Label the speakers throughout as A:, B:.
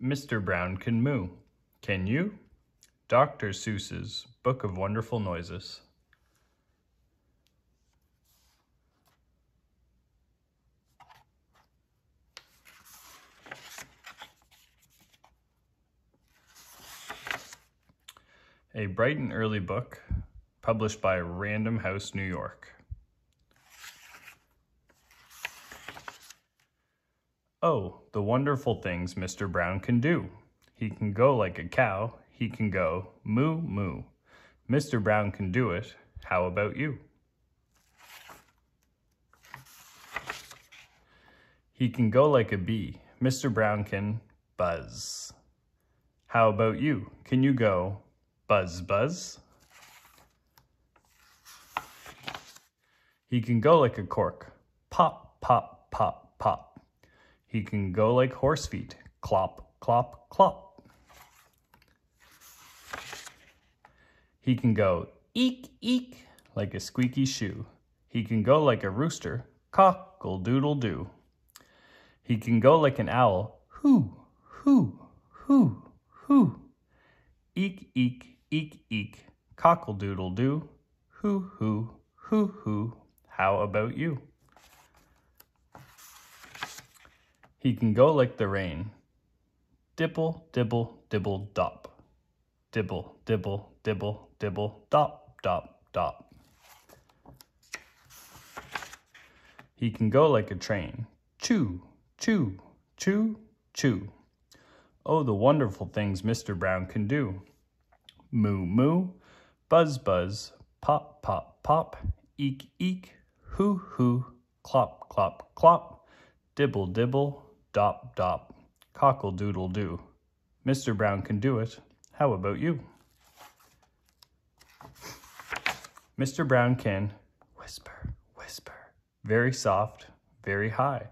A: Mr. Brown can moo. Can you? Dr. Seuss's Book of Wonderful Noises. A bright and early book, published by Random House, New York. Oh, the wonderful things Mr. Brown can do. He can go like a cow. He can go moo, moo. Mr. Brown can do it. How about you? He can go like a bee. Mr. Brown can buzz. How about you? Can you go buzz, buzz? He can go like a cork. Pop, pop, pop, pop. He can go like horse feet. Clop, clop, clop. He can go eek, eek, like a squeaky shoe. He can go like a rooster. Cockle-doodle-doo. He can go like an owl. Hoo, hoo, hoo, hoo. Eek, eek, eek, eek. Cockle-doodle-doo. Hoo, hoo, hoo, hoo. How about you? He can go like the rain. Dibble, dibble, dibble, dop. Dibble, dibble, dibble, dibble, dop, dop, dop. He can go like a train. Choo, choo, choo, choo. Oh, the wonderful things Mr. Brown can do. Moo, moo, buzz, buzz, pop, pop, pop, eek, eek, hoo, hoo, clop, clop, clop, dibble, dibble, dop, dop, cockle-doodle-doo. Mr. Brown can do it. How about you? Mr. Brown can whisper, whisper, very soft, very high,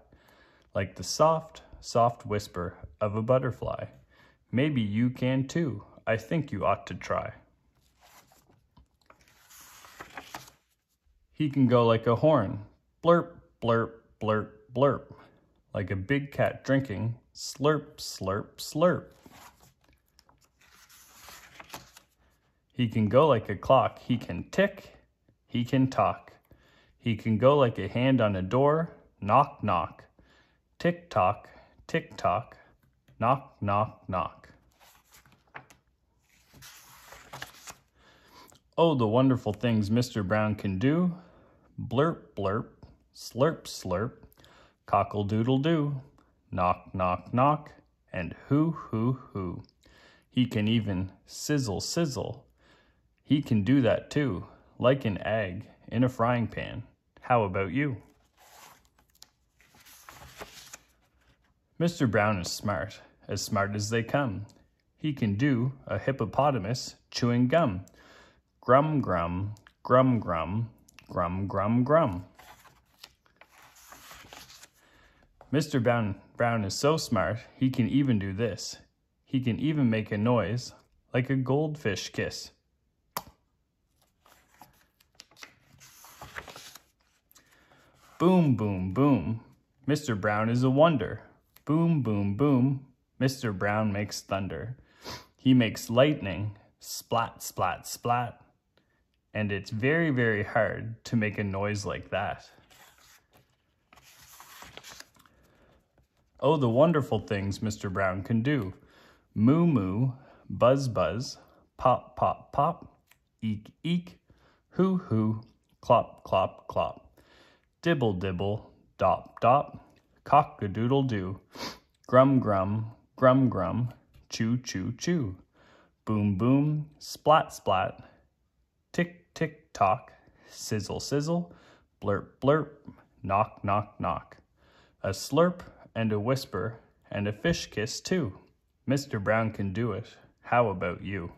A: like the soft, soft whisper of a butterfly. Maybe you can too. I think you ought to try. He can go like a horn. Blurp, blurp, blurp, blurp. Like a big cat drinking. Slurp, slurp, slurp. He can go like a clock. He can tick. He can talk. He can go like a hand on a door. Knock, knock. Tick tock, tick tock. Knock, knock, knock. Oh, the wonderful things Mr. Brown can do. Blurp, blurp, slurp, slurp, cockle-doodle-doo, knock, knock, knock, and hoo, hoo, hoo. He can even sizzle, sizzle. He can do that too, like an egg in a frying pan. How about you? Mr. Brown is smart as they come. He can do a hippopotamus chewing gum. Grum, grum, grum, grum, grum, grum, grum. Mr. Brown is so smart, he can even do this. He can even make a noise like a goldfish kiss. Boom, boom, boom. Mr. Brown is a wonder. Boom, boom, boom. Mr. Brown makes thunder. He makes lightning. Splat, splat, splat. And it's very, very hard to make a noise like that. Oh, the wonderful things Mr. Brown can do. Moo, moo, buzz, buzz, pop, pop, pop, eek, eek, hoo, hoo, clop, clop, clop, dibble, dibble, dop, dop, cock-a-doodle-doo, grum, grum, grum, grum, chew, chew, chew, boom, boom, splat, splat, tick, tick, tock, sizzle, sizzle, blurp, blurp, knock, knock, knock, a slurp and a whisper and a fish kiss too. Mr. Brown can do it. How about you?